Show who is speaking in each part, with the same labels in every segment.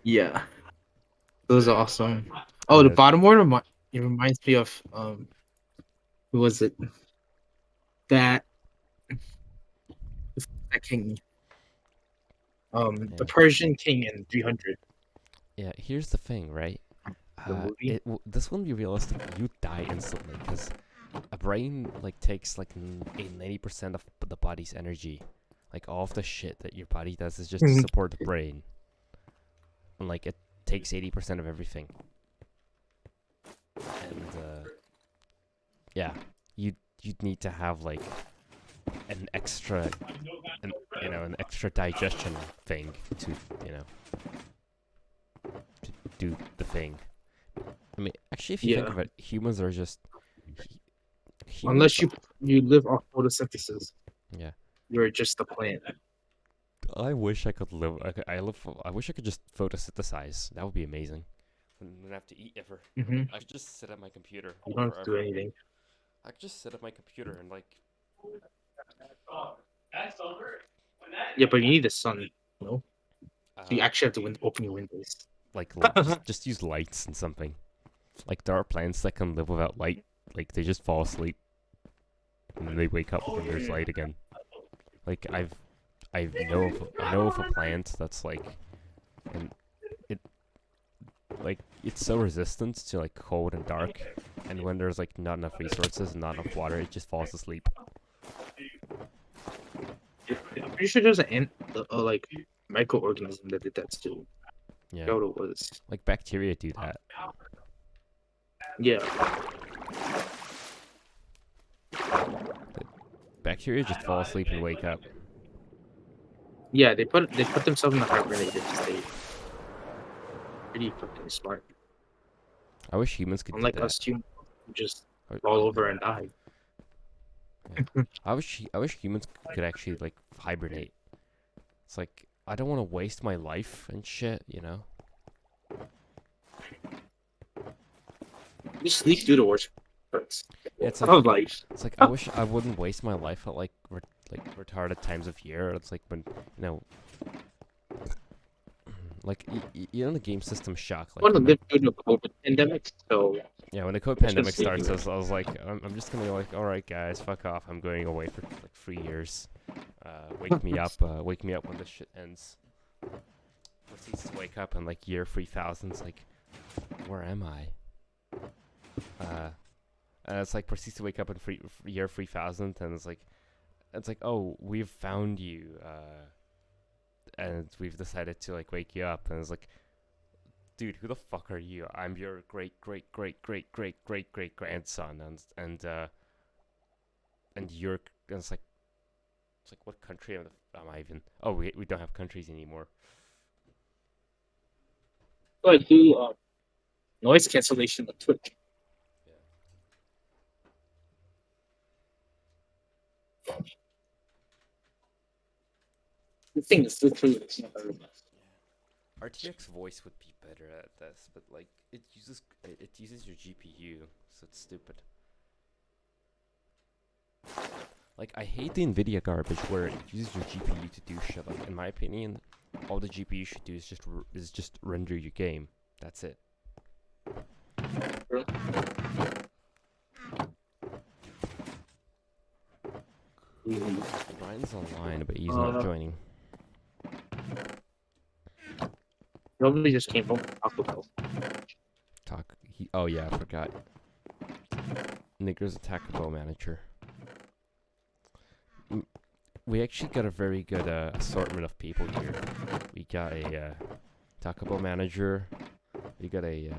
Speaker 1: Yeah, those are awesome. Oh, the
Speaker 2: Uh,
Speaker 1: bottom one it reminds me of who was it? That that king, the
Speaker 2: yeah,
Speaker 1: Persian king in 300,
Speaker 2: yeah. Here's the thing, right?
Speaker 1: the movie.
Speaker 2: This wouldn't be realistic. You die instantly because a brain like takes like 90% of the body's energy. Like all of the shit that your body does is just to
Speaker 1: Mhm.
Speaker 2: support the brain, and like it takes 80% of everything. And yeah, you'd need to have like an extra, an extra digestion thing to you know to do the thing. I mean, actually, if you think
Speaker 1: Yeah,
Speaker 2: of it, humans are just humans.
Speaker 1: unless you live off photosynthesis,
Speaker 2: Yeah,
Speaker 1: you're just a plant.
Speaker 2: I wish I could live. I wish I could just photosynthesize. That would be amazing. Wouldn't have to eat ever.
Speaker 1: Hmm.
Speaker 2: I could just sit at my computer
Speaker 1: You don't have to do
Speaker 2: forever.
Speaker 1: anything.
Speaker 2: I could just sit at my computer and like,
Speaker 1: Yeah, but you need the sun. No, so you
Speaker 2: uh,
Speaker 1: actually have to open your windows.
Speaker 2: just use lights and something. Like there are plants that can live without light. Like they just fall asleep and then they wake up when there's light again. Like I know of a plant that's like, and it like it's so resistant to like cold and dark, and when there's like not enough resources and not enough water, it just falls asleep.
Speaker 1: I'm pretty sure there's like microorganism that did that too.
Speaker 2: Yeah,
Speaker 1: What it was.
Speaker 2: like bacteria do that.
Speaker 1: Yeah,
Speaker 2: Bacteria just fall asleep and wake up.
Speaker 1: yeah. They put themselves in a hibernated state. Pretty fucking smart.
Speaker 2: I wish humans could do
Speaker 1: Unlike
Speaker 2: that.
Speaker 1: us humans, who just
Speaker 2: I,
Speaker 1: fall over and die.
Speaker 2: yeah, I wish humans could actually like hibernate. It's like I don't want to waste my life and shit, you know.
Speaker 1: Just sleep through the worst parts
Speaker 2: Yeah, it's like
Speaker 1: of life.
Speaker 2: I wish I wouldn't waste my life at like retarded times of year. It's like when you know, like you know the game system shock.
Speaker 1: I
Speaker 2: Like
Speaker 1: want to
Speaker 2: when the
Speaker 1: live through the COVID pandemic, so
Speaker 2: yeah when the COVID
Speaker 1: I should
Speaker 2: pandemic
Speaker 1: sleep
Speaker 2: starts,
Speaker 1: through it.
Speaker 2: I was like I'm just gonna be like, all right guys, fuck off. I'm going away for like 3 years. Wake me up when this shit ends. Proceeds to wake up in like year 3000. It's like, where am I? Uh, and it's like proceeds to wake up in year 3000, and it's like, oh, we've found you, and we've decided to like wake you up, and it's like, dude, who the fuck are you? I'm your great great great great great great great grandson, and you're, and it's like, what country am I even? Oh, we don't have countries anymore.
Speaker 1: So I do noise cancellation on Twitch.
Speaker 2: Yeah.
Speaker 1: The thing is literally it's not very much.
Speaker 2: RTX voice would be better at this, but like it uses your GPU, so it's stupid. Like I hate the Nvidia garbage where it uses your GPU to do shit. Like in my opinion, all the GPU should do is just render your game. That's it. Brian's online, but he's not
Speaker 1: Uh,
Speaker 2: joining.
Speaker 1: Nobody just came home from Taco Bell.
Speaker 2: Oh yeah, I forgot. Nigger's a Taco Bell manager. We actually got a very good assortment of people here. We got a Taco Bell manager. We got a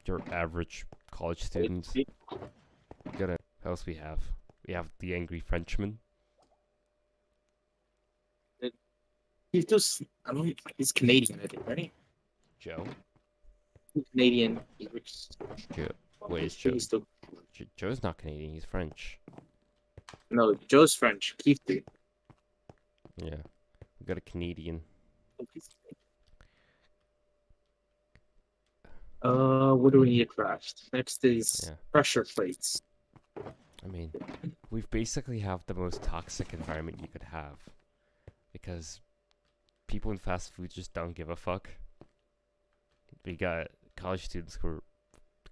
Speaker 2: your average college student. We got a who else we have? We have the angry Frenchman.
Speaker 1: He's just, I don't know, he's Canadian, I think, right?
Speaker 2: Joe.
Speaker 1: He's Canadian. He's rich.
Speaker 2: Joe. Wait, is
Speaker 1: He's still,
Speaker 2: Joe's not Canadian. He's French.
Speaker 1: no, Joe's French. Keith too.
Speaker 2: Yeah. We got a Canadian.
Speaker 1: What do we need to craft? Next is
Speaker 2: Yeah.
Speaker 1: pressure plates.
Speaker 2: I mean, we've basically have the most toxic environment you could have because people in fast food just don't give a fuck. We got college students who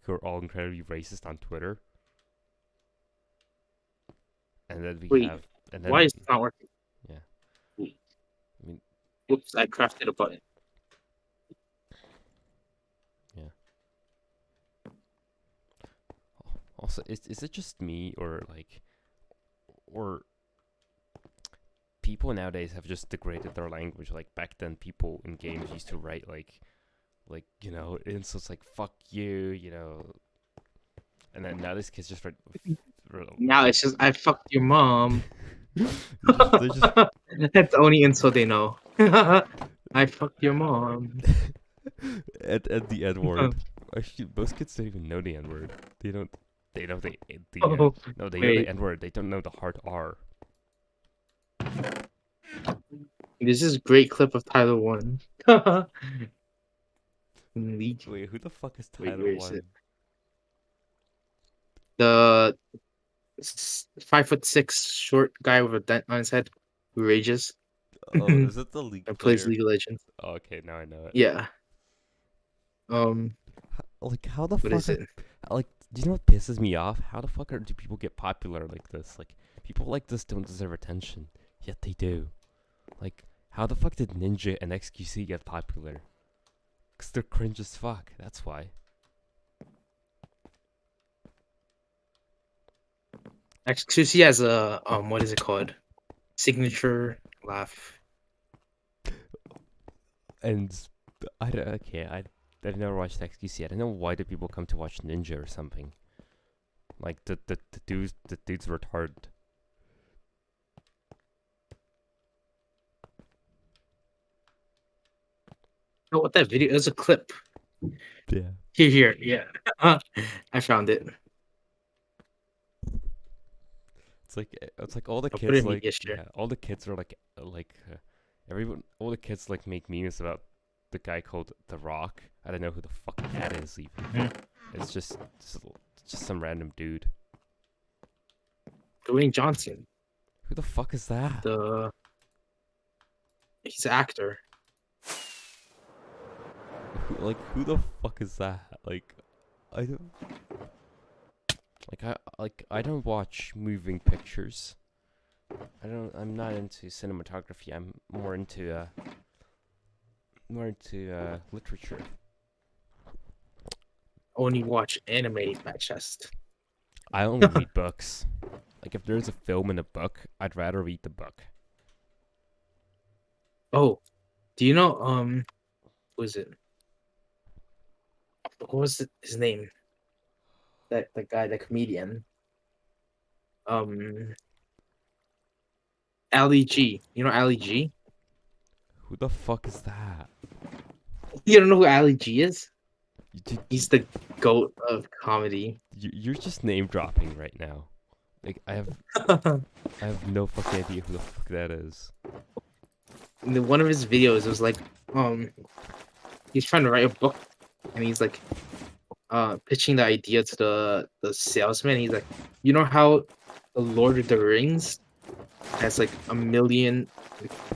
Speaker 2: are all incredibly racist on Twitter. And then we
Speaker 1: Wait,
Speaker 2: have... And then,
Speaker 1: why is it not working?
Speaker 2: yeah.
Speaker 1: Wait.
Speaker 2: I mean...
Speaker 1: Whoops, I crafted a button.
Speaker 2: Yeah. Also, is it just me, or like... Or... People nowadays have just degraded their language. Like, back then, people in games used to write, like, you know, insults like, fuck you, you know. And then now these kids just write...
Speaker 1: Now it's just, I fucked your mom.
Speaker 2: they're just
Speaker 1: That's the only insult they know. I fucked your mom.
Speaker 2: at the N word. Actually, most kids don't even know the N word. They know the
Speaker 1: Oh,
Speaker 2: no, they know
Speaker 1: wait.
Speaker 2: the N word. They don't know the hard R.
Speaker 1: This is a great clip of Tyler 1.
Speaker 2: Wait, who the fuck is
Speaker 1: Wait,
Speaker 2: Tyler
Speaker 1: where is
Speaker 2: 1?
Speaker 1: it? The 5'6" short guy with a dent on his head who rages.
Speaker 2: Oh, is it the League
Speaker 1: And plays
Speaker 2: player?
Speaker 1: League of Legends.
Speaker 2: Oh, okay, now I know it.
Speaker 1: Yeah.
Speaker 2: Like, how the
Speaker 1: What
Speaker 2: fuck
Speaker 1: is
Speaker 2: are,
Speaker 1: it?
Speaker 2: like, do you know what pisses me off? How the fuck do people get popular like this? Like, people like this don't deserve attention, yet they do. Like, how the fuck did Ninja and XQC get popular? 'Cause they're cringe as fuck, that's why.
Speaker 1: XQC has a what is it called? Signature laugh.
Speaker 2: And I never watched XQC. I don't know why do people come to watch Ninja or something. Like the dude's retarded.
Speaker 1: Oh, what that video? It was a clip.
Speaker 2: Yeah.
Speaker 1: Here, yeah. I found it.
Speaker 2: It's like all the
Speaker 1: I'll put
Speaker 2: kids
Speaker 1: it in
Speaker 2: like
Speaker 1: media share.
Speaker 2: yeah, all the kids are everyone, all the kids like make memes about the guy called The Rock. I don't know who the fuck that is even.
Speaker 1: Mhm.
Speaker 2: It's just some random dude.
Speaker 1: Dwayne Johnson.
Speaker 2: Who the fuck is that?
Speaker 1: He's an actor.
Speaker 2: Who the fuck is that? I don't watch moving pictures. I'm not into cinematography. I'm more into literature.
Speaker 1: Only watch anime, Fat Chest.
Speaker 2: I only read books. Like, if there's a film in a book, I'd rather read the book.
Speaker 1: Oh, do you know who is it? What was his name? That the guy, the comedian. Ali G. You know Ali G?
Speaker 2: Who the fuck is that?
Speaker 1: You don't know who Ali G is?
Speaker 2: You,
Speaker 1: He's the goat of comedy.
Speaker 2: you're just name dropping right now. Like, I have no fucking idea who the fuck that is.
Speaker 1: In one of his videos, it was like, he's trying to write a book, and he's like, pitching the idea to the salesman. He's like, you know how the Lord of the Rings has like a million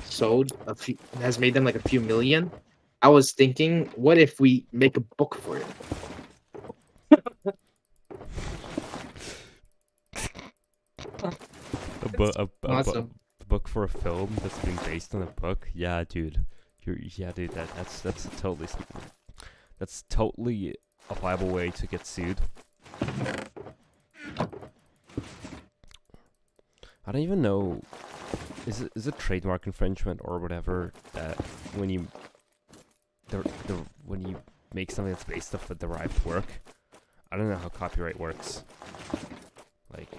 Speaker 1: sold, has made them like a few million. I was thinking, what if we make a book for it? Awesome.
Speaker 2: A book for a film that's being based on a book? Yeah, dude. Dude. That's totally a viable way to get sued. I don't even know. Is it trademark infringement or whatever that when you make something that's based off of derived work? I don't know how copyright works. Like,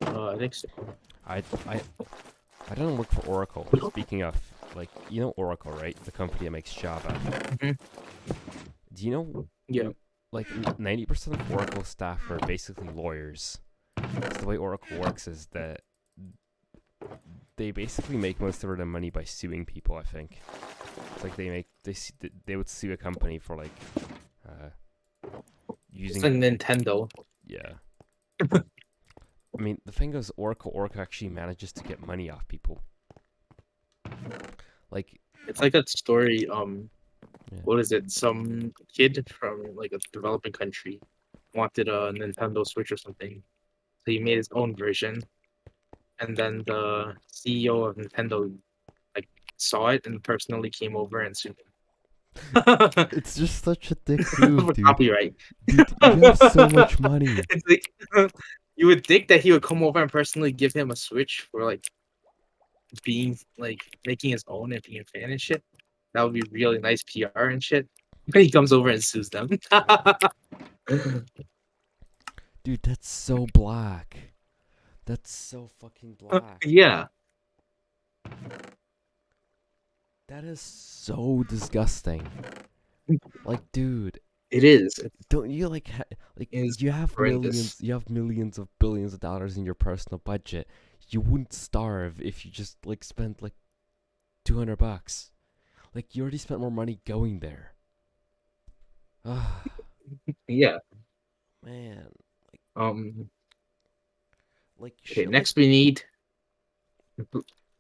Speaker 1: I think so.
Speaker 2: I don't work for Oracle. Speaking of, like, you know Oracle, right? The company that makes Java.
Speaker 1: Mm-hmm.
Speaker 2: Do you know?
Speaker 1: Yeah.
Speaker 2: Like 90% of Oracle staff are basically lawyers. So the way Oracle works is that they basically make most of their money by suing people. I think it's like they would sue a company for like using.
Speaker 1: It's like Nintendo.
Speaker 2: Yeah. I mean, the thing is, Oracle actually manages to get money off people. Like,
Speaker 1: It's like a story.
Speaker 2: yeah.
Speaker 1: What is it? Some kid from like a developing country wanted a Nintendo Switch or something, so he made his own version, and then the CEO of Nintendo like saw it and personally came over and sued him
Speaker 2: It's just such a dick move,
Speaker 1: for
Speaker 2: dude.
Speaker 1: copyright.
Speaker 2: Dude, you have so much money.
Speaker 1: It's like you would think that he would come over and personally give him a Switch for like being like making his own and being a fan and shit. That would be really nice PR and shit. But he comes over and sues them.
Speaker 2: Dude, that's so black. That's so fucking black.
Speaker 1: Yeah,
Speaker 2: That is so disgusting. Like, dude,
Speaker 1: it is.
Speaker 2: don't you like
Speaker 1: It's
Speaker 2: you have
Speaker 1: horrendous.
Speaker 2: millions of billions of dollars in your personal budget. You wouldn't starve if you just like spent like $200. Like, you already spent more money going there. Ah,
Speaker 1: Yeah.
Speaker 2: man.
Speaker 1: Um.
Speaker 2: Like
Speaker 1: Okay.
Speaker 2: shit like
Speaker 1: Next, we need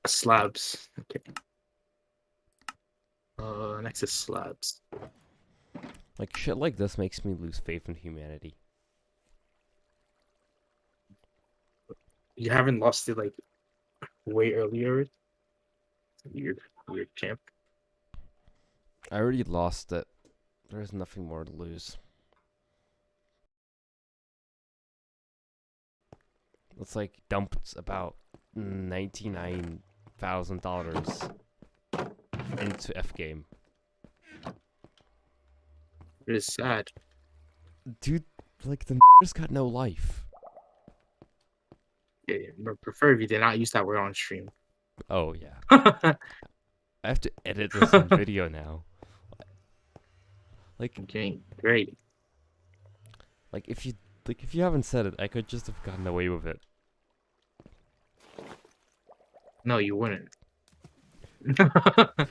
Speaker 1: slabs. Okay. Next is slabs.
Speaker 2: shit like this makes me lose faith in humanity.
Speaker 1: You haven't lost it like way earlier. Weird, weird champ.
Speaker 2: I already lost it. There's nothing more to lose. It's like dumped about $99,000 into F game.
Speaker 1: It is sad.
Speaker 2: Dude, like the just got no life.
Speaker 1: Okay, but prefer if you did not use that word on stream.
Speaker 2: Oh yeah. I have to edit this on video now. Like
Speaker 1: Okay, great.
Speaker 2: if you haven't said it, I could just have gotten away with it.
Speaker 1: No, you wouldn't. Because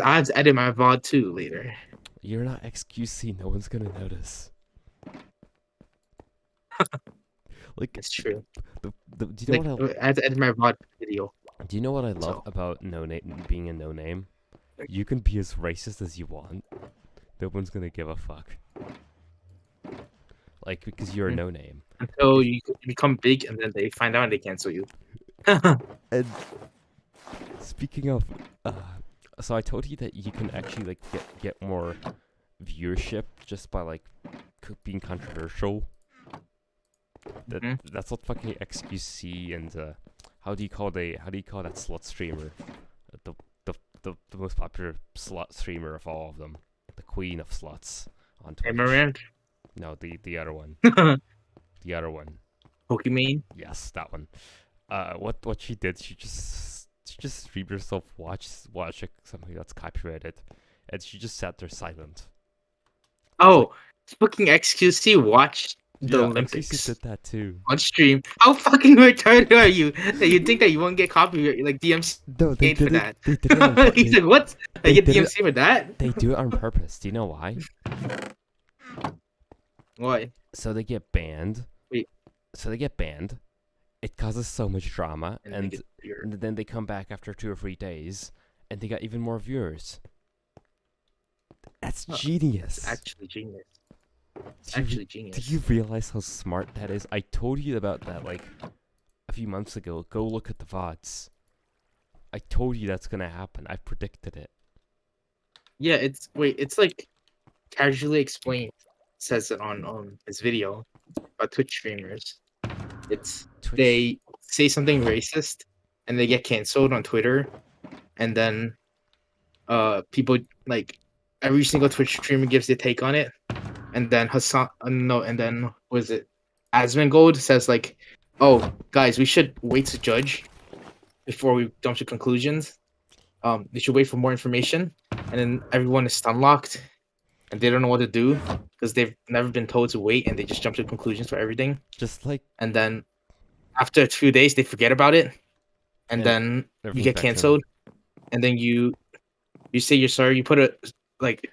Speaker 1: I had to edit my VOD too later.
Speaker 2: You're not XQC, no one's gonna notice. Like
Speaker 1: It's true.
Speaker 2: do you know
Speaker 1: Like
Speaker 2: what
Speaker 1: I had to edit my VOD video.
Speaker 2: do you know what I love
Speaker 1: So
Speaker 2: about being a no name? You can be as racist as you want. No one's gonna give a fuck. Like, because you're a no name.
Speaker 1: until you become big and then they find out and they cancel you.
Speaker 2: And speaking of, so I told you that you can actually like get more viewership just by like being controversial. That's what fucking XQC and how do you call that slut streamer? The most popular slut streamer of all of them, the queen of sluts on Twitch.
Speaker 1: Amaranth?
Speaker 2: No, the other one. The other one.
Speaker 1: Pokemon?
Speaker 2: Yes, that one. What she did, she just streamed herself watch something that's copyrighted, and she just sat there silent.
Speaker 1: Oh, fucking XQC watched the
Speaker 2: Yeah,
Speaker 1: Olympics
Speaker 2: XQC did that too.
Speaker 1: on stream. How fucking retarded are you that you think that you won't get copyright like DMC
Speaker 2: No, they
Speaker 1: for
Speaker 2: did it.
Speaker 1: that?
Speaker 2: They did it on
Speaker 1: He's
Speaker 2: they,
Speaker 1: like, what? I
Speaker 2: they
Speaker 1: get
Speaker 2: did it-
Speaker 1: DMC for that?
Speaker 2: they do it on purpose. Do you know why?
Speaker 1: Why?
Speaker 2: So they get banned.
Speaker 1: Wait.
Speaker 2: So they get banned. It causes so much drama,
Speaker 1: And they
Speaker 2: and
Speaker 1: get your-
Speaker 2: then they come back after 2 or 3 days, and they got even more viewers. That's
Speaker 1: Huh.
Speaker 2: genius.
Speaker 1: It's actually genius. It's
Speaker 2: Do you-
Speaker 1: actually genius.
Speaker 2: Do you realize how smart that is? I told you about that like a few months ago. Go look at the VODs. I told you that's gonna happen. I predicted it.
Speaker 1: Yeah, it's like casually explained. Says it on his video about Twitch streamers. It's
Speaker 2: Twitch.
Speaker 1: they say something racist and they get canceled on Twitter, and then people like every single Twitch streamer gives their take on it, and then Hassan no, and then what is it? Asmongold says like, "Oh, guys, we should wait to judge before we jump to conclusions. They should wait for more information." And then everyone is stun locked, and they don't know what to do because they've never been told to wait, and they just jump to conclusions for everything.
Speaker 2: Just like
Speaker 1: And then after a few days, they forget about it, and
Speaker 2: And
Speaker 1: then you
Speaker 2: everything's
Speaker 1: get
Speaker 2: back to
Speaker 1: canceled. And then you say you're sorry. You put a like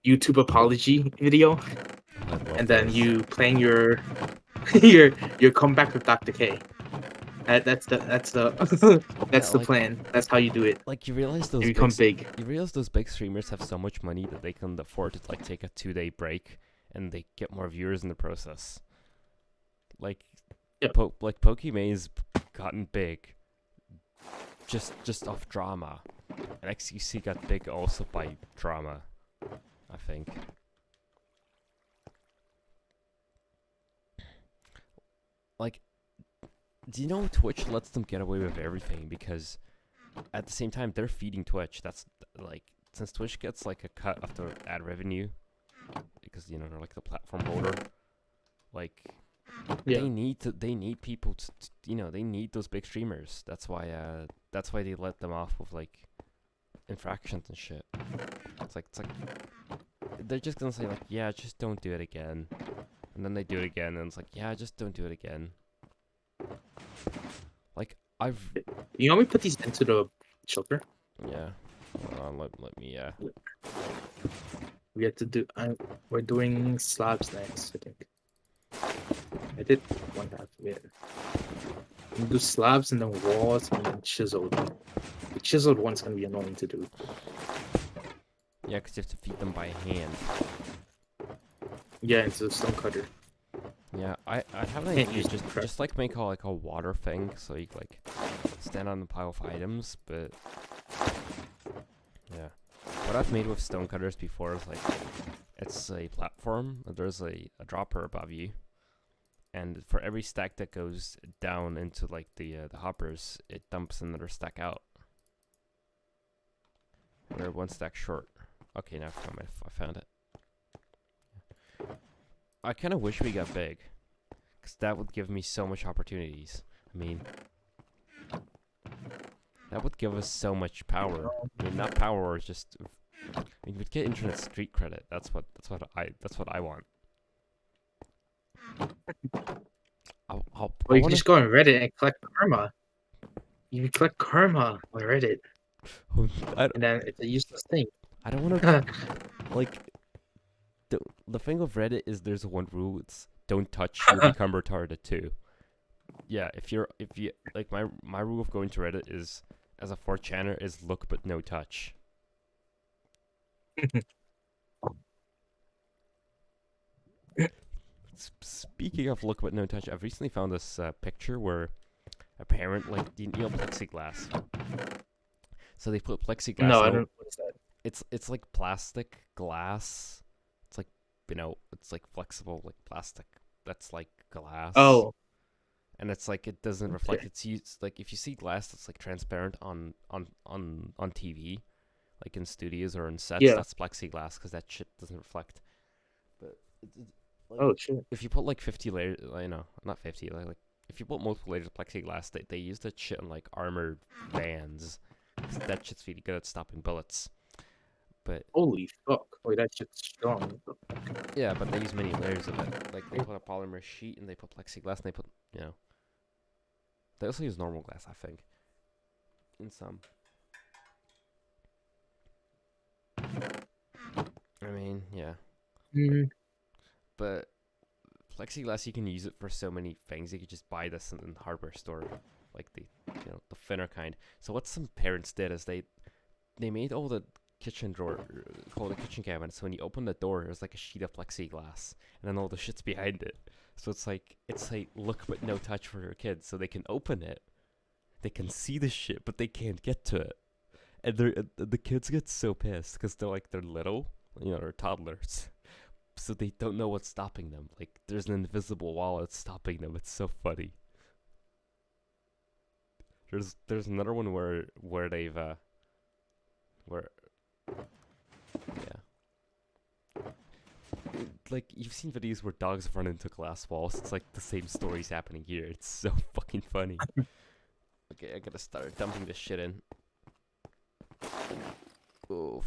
Speaker 1: YouTube apology video,
Speaker 2: I love
Speaker 1: and then
Speaker 2: those.
Speaker 1: you playing your your comeback with Dr. K. That's the
Speaker 2: Yeah,
Speaker 1: that's the plan. That's how you do it.
Speaker 2: like you realize
Speaker 1: You
Speaker 2: those
Speaker 1: become
Speaker 2: big
Speaker 1: big.
Speaker 2: you realize those big streamers have so much money that they can afford to like take a 2-day break and they get more viewers in the process. Like
Speaker 1: Yeah.
Speaker 2: like Pokemane's gotten big just off drama. And XQC got big also by drama, I think. Like, do you know Twitch lets them get away with everything because at the same time they're feeding Twitch. That's like since Twitch gets like a cut of the ad revenue because you know they're like the platform holder. Like
Speaker 1: Yeah.
Speaker 2: they need people to you know they need those big streamers. That's why they let them off with like infractions and shit. It's like they're just gonna say like yeah just don't do it again, and then they do it again and it's like yeah just don't do it again. Like I've
Speaker 1: You want me to put these into the chiller?
Speaker 2: yeah. Hold on, let me
Speaker 1: We have to do. We're doing slabs next. I think. I did one half of it. We do slabs and then walls and then chiseled. The chiseled one's gonna be annoying to do.
Speaker 2: yeah, because you have to feed them by hand.
Speaker 1: Yeah, it's a stone cutter.
Speaker 2: Yeah, I have an
Speaker 1: Can't
Speaker 2: idea.
Speaker 1: use
Speaker 2: Just like make like a water thing, so you like stand on the pile of items. But yeah, what I've made with stone cutters before is like it's a platform. There's a dropper above you, and for every stack that goes down into like the hoppers, it dumps another stack out. We're one stack short. Okay, now I found it. I kind of wish we got big, because that would give me so much opportunities. I mean, that would give us so much power. I mean, not power, or just I mean, we'd get internet street credit. That's what I want. I
Speaker 1: Or you can
Speaker 2: want
Speaker 1: just go on Reddit and collect karma. You can collect karma on Reddit,
Speaker 2: to.
Speaker 1: and then it's a useless thing.
Speaker 2: I don't want to like. The thing with Reddit is there's one rule. It's don't touch. You'll become retarded too. Yeah, if you like my rule of going to Reddit is as a 4chaner is look but no touch. Speaking of look but no touch, I've recently found this picture where a parent like you know plexiglass. So they put plexiglass.
Speaker 1: No, I don't. What is that?
Speaker 2: It's like plastic glass. It's like you know it's like flexible like plastic. That's like glass.
Speaker 1: Oh,
Speaker 2: And it's like it doesn't reflect. It's used like if you see glass that's like transparent on TV, like in studios or in sets,
Speaker 1: yeah.
Speaker 2: that's plexiglass because that shit doesn't reflect. But like,
Speaker 1: Oh, shit.
Speaker 2: if you put like 50 layers, you know, not 50, like if you put multiple layers of plexiglass, they use that shit on like armored vans. 'Cause that shit's really good at stopping bullets. But
Speaker 1: Holy fuck! Wait, that shit's strong.
Speaker 2: yeah, but they use many layers of it. Like they put a polymer sheet and they put plexiglass and they put you know. They also use normal glass, I think. In some. I mean, yeah.
Speaker 1: Mm.
Speaker 2: But plexiglass, you can use it for so many things. You could just buy this in the hardware store, like the the thinner kind. So what some parents did is they made all the kitchen drawer, called the kitchen cabinet. So when you open the door, there's like a sheet of plexiglass, and then all the shit's behind it. So it's like look but no touch for your kids, so they can open it, they can see the shit, but they can't get to it, and the kids get so pissed because they're little, they're toddlers, so they don't know what's stopping them. Like there's an invisible wall that's stopping them. It's so funny. There's another one where they've where yeah. Like you've seen videos where dogs run into glass walls. It's like the same story's happening here. It's so fucking funny. Okay, I gotta start dumping this shit in. Oof.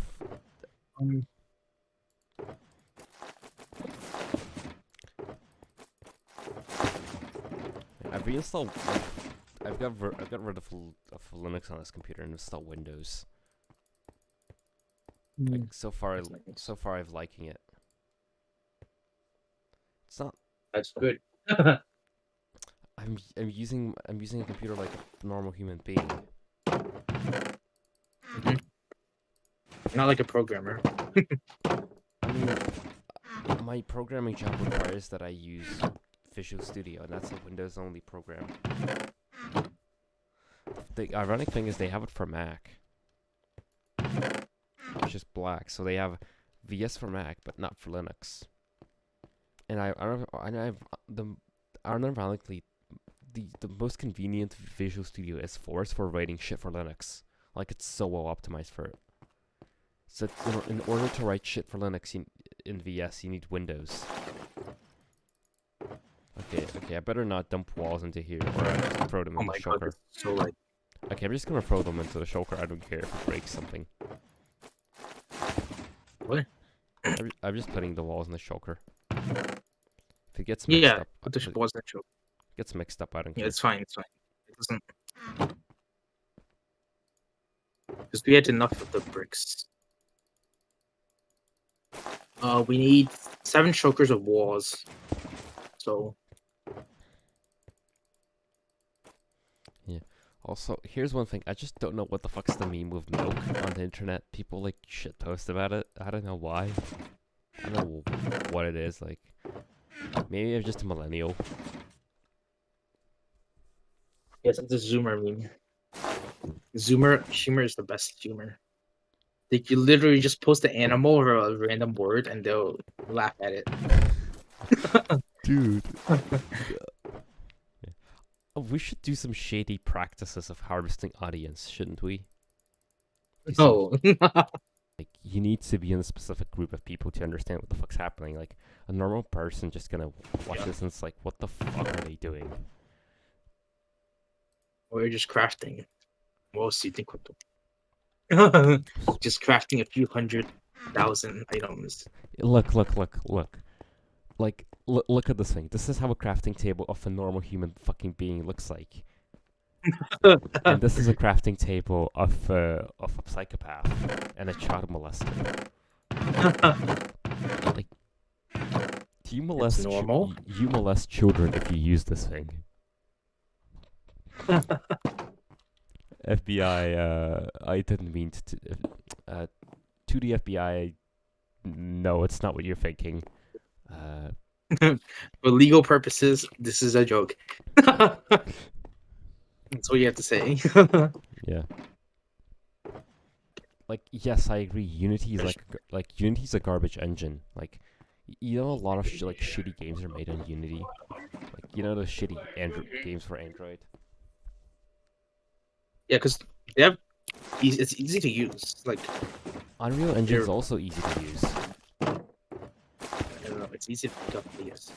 Speaker 2: I've reinstalled. I've got rid of Linux on this computer and installed Windows. Like so far I'm liking it. It's not.
Speaker 1: That's good.
Speaker 2: I'm using a computer like a normal human being.
Speaker 1: Not like a programmer.
Speaker 2: I mean, my programming job requires that I use Visual Studio, and that's a Windows-only program. The ironic thing is they have it for Mac, which is black. So they have VS for Mac, but not for Linux. And ironically, the most convenient Visual Studio S4 is for writing shit for Linux. Like, it's so well optimized for it. So in order to write shit for Linux in VS, you need Windows. Okay, I better not dump walls into here, or I just throw them in the shulker.
Speaker 1: God, so like.
Speaker 2: Okay, I'm just gonna throw them into the shulker. I don't care if it breaks something.
Speaker 1: What?
Speaker 2: I'm just putting the walls in the shulker. If it gets mixed up,
Speaker 1: but the walls that show.
Speaker 2: Gets mixed up. I don't care.
Speaker 1: Yeah, it's fine. It's fine. It doesn't. Because we had enough of the bricks. We need 7 chokers of walls. So.
Speaker 2: Yeah. Also, here's one thing. I just don't know what the fuck's the meme with milk on the internet. People like shitpost about it. I don't know why. I don't know what it is. Like, maybe I'm just a millennial.
Speaker 1: Yes, it's a Zoomer meme. Zoomer humor is the best humor. Like, you literally just post an animal or a random word and they'll laugh at it.
Speaker 2: Dude. Oh, we should do some shady practices of harvesting audience, shouldn't we?
Speaker 1: No.
Speaker 2: Like, you need to be in a specific group of people to understand what the fuck's happening. Like, a normal person just gonna watch this and it's like, what the fuck are they doing?
Speaker 1: Or you're just crafting. What else do you think? Just crafting a few 100,000 items.
Speaker 2: Look. Like, look at this thing. This is how a crafting table of a normal human fucking being looks like. And this is a crafting table of a psychopath and a child molester. Like, do you molest
Speaker 1: normal?
Speaker 2: You molest children if you use this thing. FBI, I didn't mean to the FBI. No, it's not what you're thinking.
Speaker 1: For legal purposes, this is a joke. That's what you have to say.
Speaker 2: Yeah. Like, yes, I agree. Unity is Unity's a garbage engine. Like, you know, a lot of shitty games are made on Unity. Like, you know, those shitty games for Android.
Speaker 1: Yeah, because they have. It's easy to use. Like,
Speaker 2: Unreal Engine is also easy to use.
Speaker 1: I don't know. It's easy to pick up. Yes.